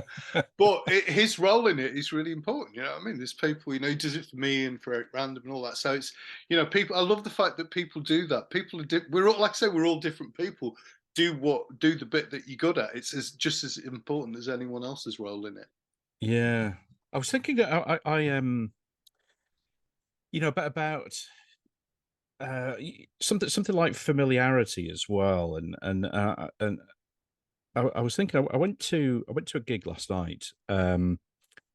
But his role in it is really important. You know what I mean? There's people, he does it for me and for Eric Random and all that. So it's, people. I love the fact that people do that. People are, we're all, like I say, we're all different people. Do the bit that you're good at. It's just as important as anyone else's role in it. Yeah. I was thinking that about something like familiarity as well, and I was thinking I went to a gig last night,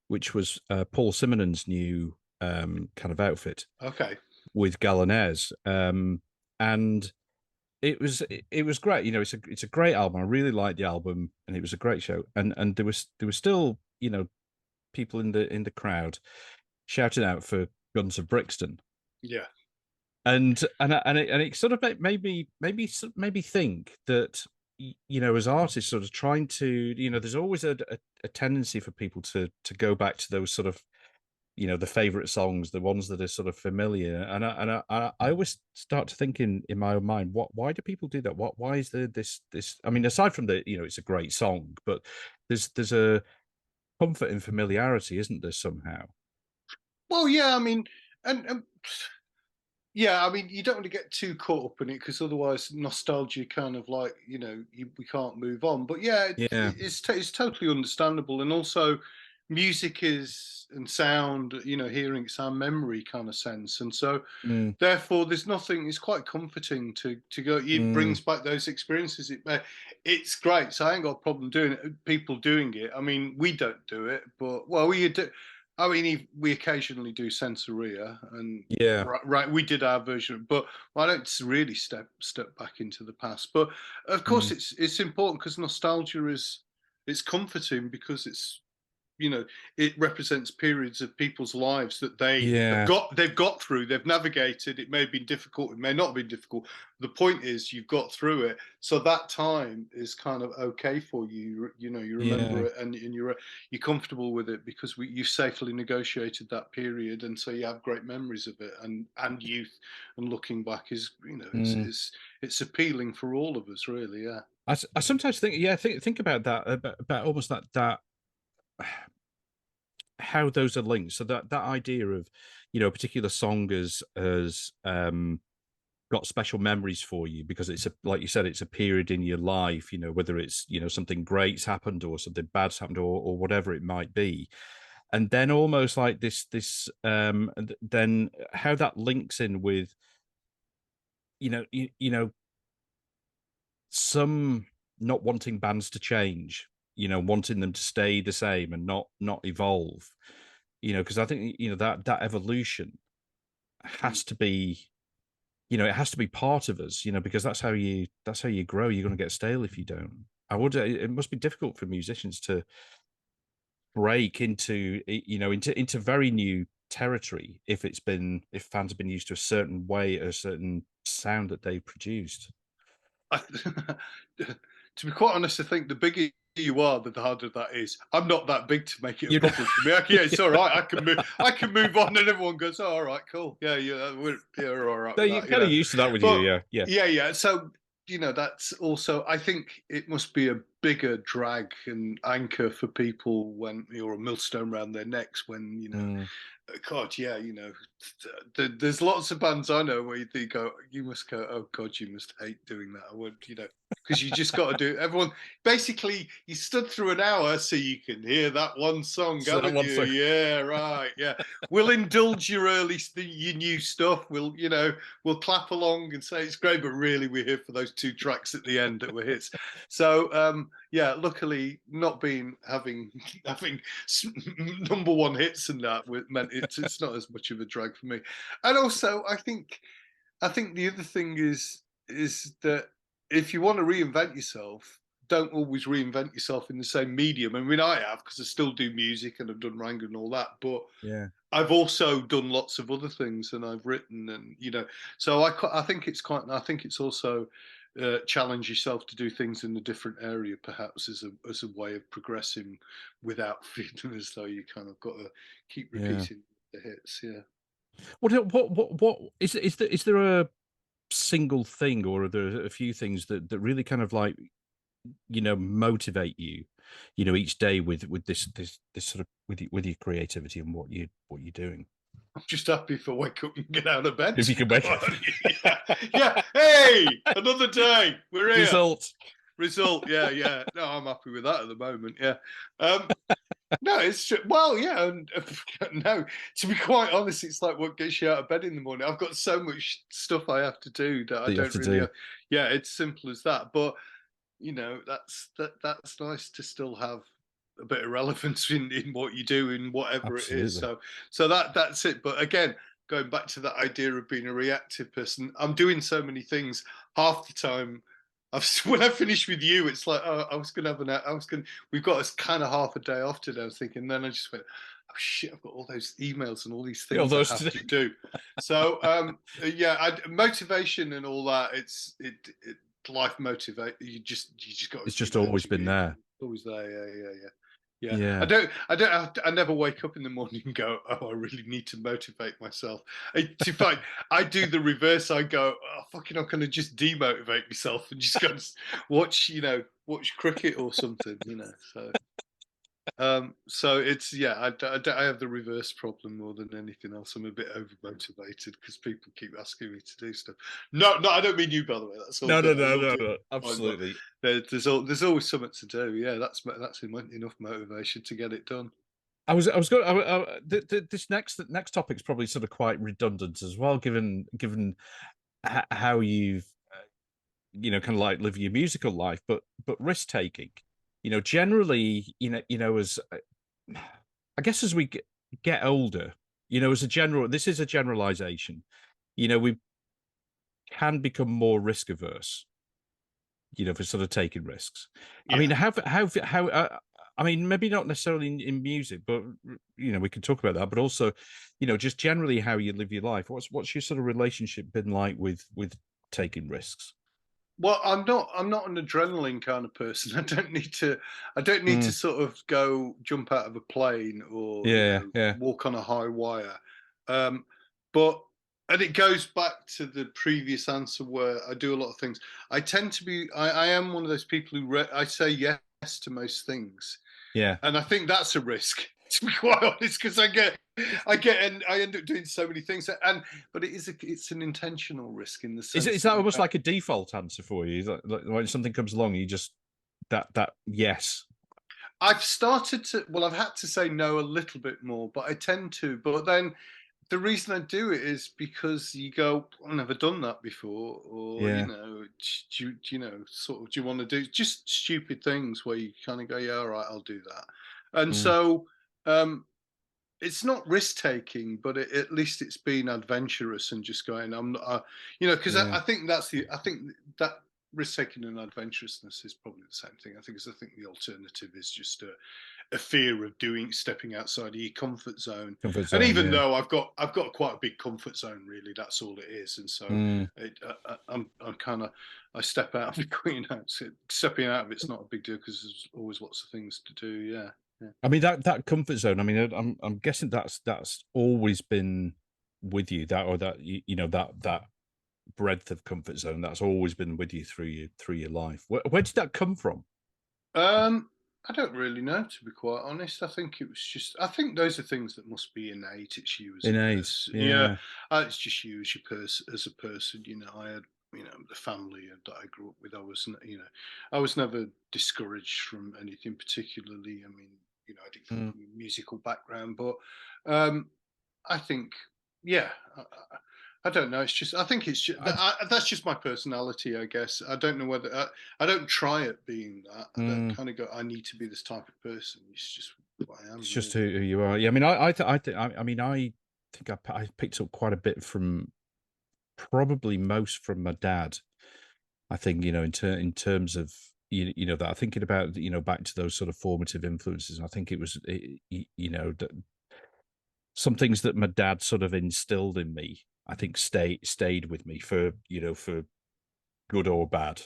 which was Paul Simonin's new kind of outfit Okay. with Galanez, and it was great. It's a great album. I really liked the album, and it was a great show. And there was still people in the crowd shouting out for Guns of Brixton. Yeah. And it sort of made me think that as artists sort of trying to there's always a tendency for people to go back to those sort of the favorite songs, the ones that are sort of familiar, and I always start to think in my own mind, why do people do that? Why is there this I mean, aside from the it's a great song, but there's a comfort in familiarity, isn't there, somehow? Well, yeah. I mean, and yeah, I mean, you don't want to get too caught up in it because otherwise, nostalgia kind of like we can't move on. But yeah, Yeah. it's totally understandable, and also music is and sound, hearing sound, memory kind of sense, and so Mm, therefore, there's nothing. It's quite comforting to go. It mm, brings back those experiences. It's great. So I ain't got a problem doing it. People doing it. I mean, we don't do it, but well, we do. I mean, we occasionally do Sensoria, and yeah. right, we did our version, but I don't really step back into the past. But of course, Mm, it's important because nostalgia is it's comforting because it's you know it represents periods of people's lives that yeah. they've got through, they've navigated. It may have been difficult, it may not have been difficult. The point is you've got through it, so that time is kind of okay for you. You Yeah. remember it, and you're comfortable with it because you safely negotiated that period, and so you have great memories of it, and youth, and looking back is Mm. it's appealing for all of us, really. Yeah. I sometimes think, yeah, think about that, about almost that how those are linked. So that idea of a particular song as got special memories for you because it's a, like you said, it's a period in your life, whether it's something great's happened or something bad's happened, or whatever it might be. And then almost like then how that links in with some not wanting bands to change, wanting them to stay the same and not evolve, because I think that evolution has to be, it has to be part of us, because that's how you grow. You're going to get stale if you don't. It must be difficult for musicians to break into, into very new territory if fans have been used to a certain way, a certain sound that they produced. To be quite honest, I think the bigger you are, the harder that is. I'm not that big to make it a You know, problem for me. Yeah, it's all right. I can move on, and everyone goes, "Oh, all right, cool. Yeah, we're all right so with you're that." kind of used to that with you, But yeah, yeah, yeah. So that's also. I think it must be a bigger drag and anchor for people when you're a millstone around their necks when mm, God, yeah, you know, there's lots of bands I know where you go, you must go, oh God, you must hate doing that. I would, you know, because you just got to do everyone. Basically, you stood through an hour so you can hear that one song, So haven't you? Yeah, right. Yeah, we'll indulge your your new stuff. We'll, you know, we'll clap along and say it's great, but really we're here for those 2 tracks at the end that were hits. So, yeah, luckily not being having number 1 hits and that meant it's not as much of a drag for me. And also, I think the other thing is that if you want to reinvent yourself, don't always reinvent yourself in the same medium. I mean, I have because I still do music and I've done Wrangler and all that, but Yeah. I've also done lots of other things and I've written and you know, so I think it's quite. I think it's also challenge yourself to do things in a different area, perhaps as a way of progressing without feeling as though you kind of got to keep Yeah. repeating the hits. Yeah. What is there a single thing, or are there a few things that really kind of like, you know, motivate you, you know, each day with this sort of with your creativity and what you're doing? I'm just happy if I wake up and get out of bed. If you can wake up. Yeah, yeah. Hey, another day. We're here. Result. Yeah, yeah. No, I'm happy with that at the moment. Yeah. No, it's true. Well, yeah. And, no, to be quite honest, it's like what gets you out of bed in the morning. I've got so much stuff I have to do that I That you have don't to really. do. Yeah, it's simple as that. But you know, that's nice to still have a bit of relevance in what you do in whatever it is. Absolutely. So that's it. But again, going back to that idea of being a reactive person, I'm doing so many things. Half the time, when I finish with you, it's like, oh, I was gonna have we've got a kind of half a day off today. I was thinking, then I just went, oh shit, I've got all those emails and all these You know, things I those have to do. So yeah, motivation and all that. It life motivate. You just got to it's keep just it always actually. been there. Always there. Yeah. Yeah. Yeah. I never wake up in the morning and go, oh, I really need to motivate myself. In fact, I do the reverse. I go, oh, fucking, I'm going to just demotivate myself and just go and watch, you know, watch cricket or something, you know. So it's yeah, I have the reverse problem more than anything else. I'm a bit over motivated because people keep asking me to do stuff. No, I don't mean you, by the way. That's all No, no, good. I no, will no, do no. fine, but Absolutely. there's always something to do. Yeah, that's enough motivation to get it done. I was going. This next topic is probably sort of quite redundant as well, given how you've you know, kind of like live your musical life, but risk taking. You know, generally, as I guess as we get older, you know, as a general, this is a generalization. You know, we can become more risk averse. You know, for sort of taking risks. I Yeah. mean, how I mean, maybe not necessarily in music, but you know, we can talk about that. But also, you know, just generally how you live your life. What's your sort of relationship been like with taking risks? Well, I'm not an adrenaline kind of person. I don't need to Mm, sort of go jump out of a plane or, you yeah, know, yeah, walk on a high wire. Um, but and it goes back to the previous answer where I do a lot of things. I tend to be I am one of those people who I say yes to most things. yeah. And I think that's a risk, to be quite honest, because and I end up doing so many things. But it's an intentional risk in the Is sense that that you almost have. like a default answer for you? Is that, like when something comes along, you just that yes, I've started to, well, I've had to say no a little bit more, but I tend to. But then the reason I do it is because you go, I've never done that before, or, yeah, you know, sort of, do you want to do just stupid things where you kind of go, yeah, all right, I'll do that. And mm, so, it's not risk taking, but at least it's been adventurous and just going. I'm not, you know, because yeah, I think I think that risk taking and adventurousness is probably the same thing. I think the alternative is just a fear of stepping outside of your comfort zone. comfort And zone, even yeah, though I've got quite a big comfort zone, really, that's all it is. And so mm. I'm kind of I step out of it. You know, stepping out of it's not a big deal because there's always lots of things to do. Yeah. Yeah. I mean that comfort zone. I mean, I'm guessing that's always been with you. That or that you know that breadth of comfort zone that's always been with you through your life. Where did that come from? Um, I don't really know, to be quite honest. I think it was just. I think those are things that must be innate. It's you as a Innate, person. Yeah, yeah. it's just you as as a person. I had, the family that I grew up with. I was never discouraged from anything particularly. I mean, I didn't come Mm. from a musical background, but um, I think, yeah. I don't know. It's just. I think it's just. That's just my personality, I guess. I don't know whether. I don't try at being that. I don't Mm. kind of go. I need to be this type of person. It's just what I am. It's just Really. who you are. Yeah, I mean, I mean, I think I picked up quite a bit from probably most from my dad. I think in terms of that, I'm thinking about back to those sort of formative influences. I think it was some things that my dad sort of instilled in me. I think stayed with me for for good or bad.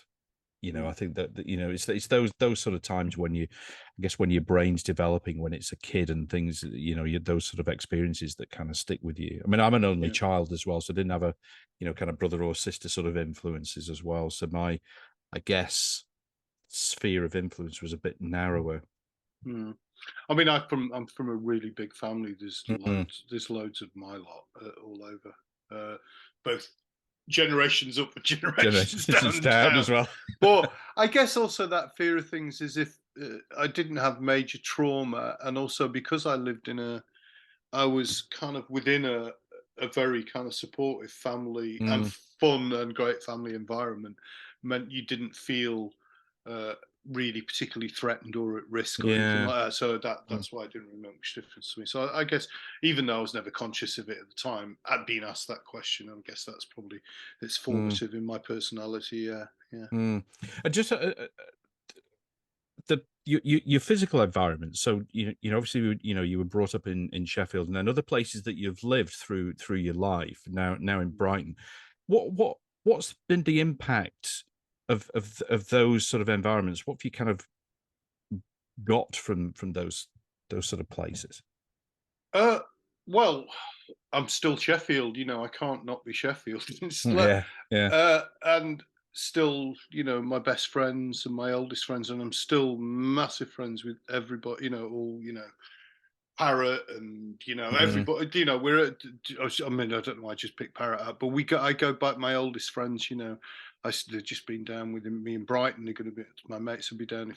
I Mm. think that it's those sort of times when I guess when your brain's developing, when it's a kid and things, those sort of experiences that kind of stick with you. I mean, I'm an only Yeah. child as well, so I didn't have a kind of brother or sister sort of influences as well. So I guess, sphere of influence was a bit narrower. Mm. I mean, I'm from a really big family. Mm. There's loads of my lot all over, both generations up and generations Generations down down as down. well. But I guess also that fear of things is if I didn't have major trauma, and also because I was kind of within a very kind of supportive family and Mm. fun and great family environment, meant you didn't feel uh, really particularly threatened or at risk or anything Yeah. like that. So Mm. that's why it didn't really make much difference to me. So I guess even though I was never conscious of it at the time, I'd been asked that question. I guess that's probably it's Mm. formative in my personality. Yeah, yeah. Mm. And just your physical environment. So obviously you were brought up in Sheffield, and then other places that you've lived through your life. Now in Brighton, what's been the impact of those sort of environments? What have you kind of got from those sort of places? Uh, well, I'm still Sheffield. I can't not be Sheffield. Yeah, yeah. And still, my best friends and my oldest friends, and I'm still massive friends with everybody. All Parrot and Mm, everybody. We're. I mean, I don't know. I just picked Parrot up, but I go back. My oldest friends. They've just been down with me in Brighton. They're going to be. My mates will be down.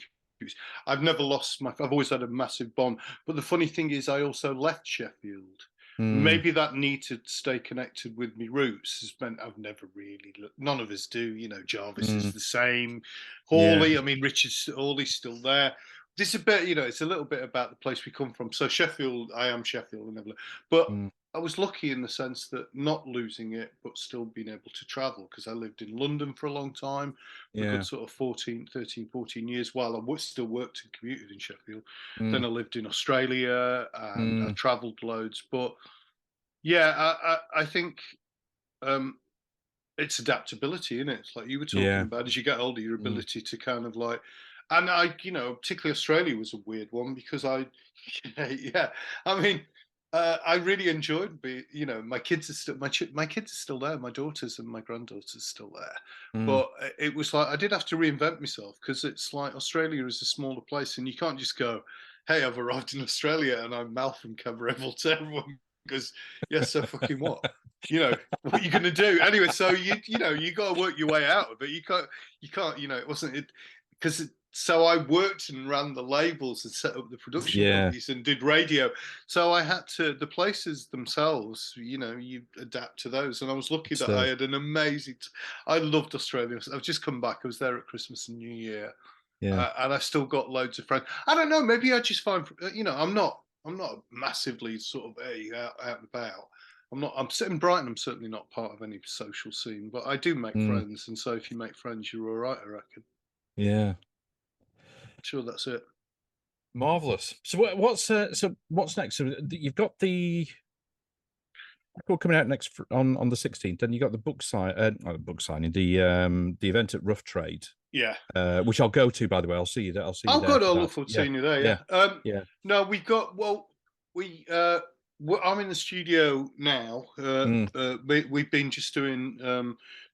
I've never lost my. I've always had a massive bond. But the funny thing is, I also left Sheffield. mm, Maybe that need to stay connected with my roots has meant I've never really. None of us do. Jarvis is mm, the same. yeah. Hawley. I mean, Richard Hawley's still there. This is a bit. It's a little bit about the place we come from. So Sheffield. I am Sheffield, but Mm, I was lucky in the sense that not losing it, but still being able to travel because I lived in London for a long time, for a good yeah. sort of 14 years while I still worked and commuted in Sheffield. Then Mm, I lived in Australia and I mm, travelled loads. But yeah, I think um, it's adaptability, isn't it? It's like you were talking yeah. about as you get older, your Mm, ability to kind of like, and particularly Australia was a weird one because yeah, I mean, I really enjoyed my kids are still my kids are still there, my daughters and my granddaughters are still there, mm, but it was like I did have to reinvent myself because it's like Australia is a smaller place and you can't just go, hey, I've arrived in Australia and I'm Mal from Cabaret Voltaire. Everyone goes, yes, so fucking what? What are you going to do anyway? So you got to work your way out of it. You can't. It wasn't it because. So I worked and ran the labels and set up the production yeah. companies and did radio. So I had to the places themselves. You adapt to those. And I was lucky that I Stuff. had an amazing. I loved Australia. I've just come back. I was there at Christmas and New Year, Yeah. and I still got loads of friends. I don't know. Maybe I just find I'm not massively sort of out and about. I'm sitting Brighton. I'm certainly not part of any social scene, but I do make Mm, friends, and so if you make friends, you're all right. I reckon. yeah. Sure, that's it. Marvelous. So what's next? So you've got the record coming out next on the 16th. Then you got the book not the book signing, the event at Rough Trade, Yeah. which I'll go to, by the way. I'll see you there. I'll see you Oh, there good. for I'll that. look forward to Yeah, seeing you there. yeah, Yeah. yeah. No, we've got. Well, we. I'm in the studio now. Mm, We've been just doing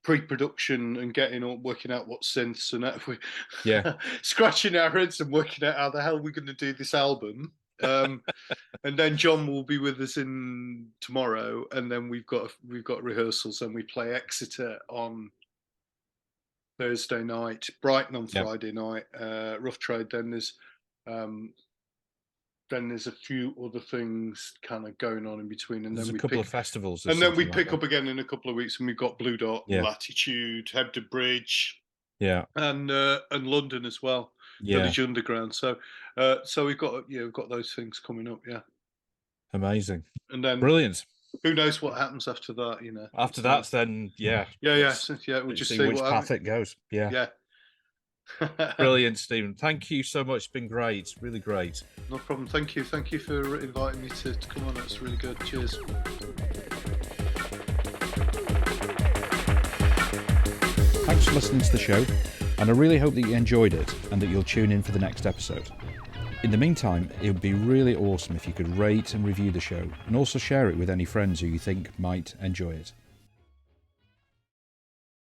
pre-production and working out what synths and we're scratching our heads and working out how the hell we're going to do this album. And then John will be with us tomorrow, and then we've got rehearsals, and we play Exeter on Thursday night, Brighton on Friday night, Rough Trade. Then there's a few other things kind of going on in between, and there's then a couple of festivals, and then we pick up again in a couple of weeks, and we've got Blue Dot, Latitude, Hebden Bridge, and London as well, Village Underground. So we've got those things coming up, amazing, and then brilliant. Who knows what happens after that? After that, then we'll just see which path it goes. Brilliant, Stephen. Thank you so much. It's been great. Really great. No problem. Thank you for inviting me to come on. It's really good. Cheers. Thanks for listening to the show, and I really hope that you enjoyed it and that you'll tune in for the next episode. In the meantime, it would be really awesome if you could rate and review the show, and also share it with any friends who you think might enjoy it.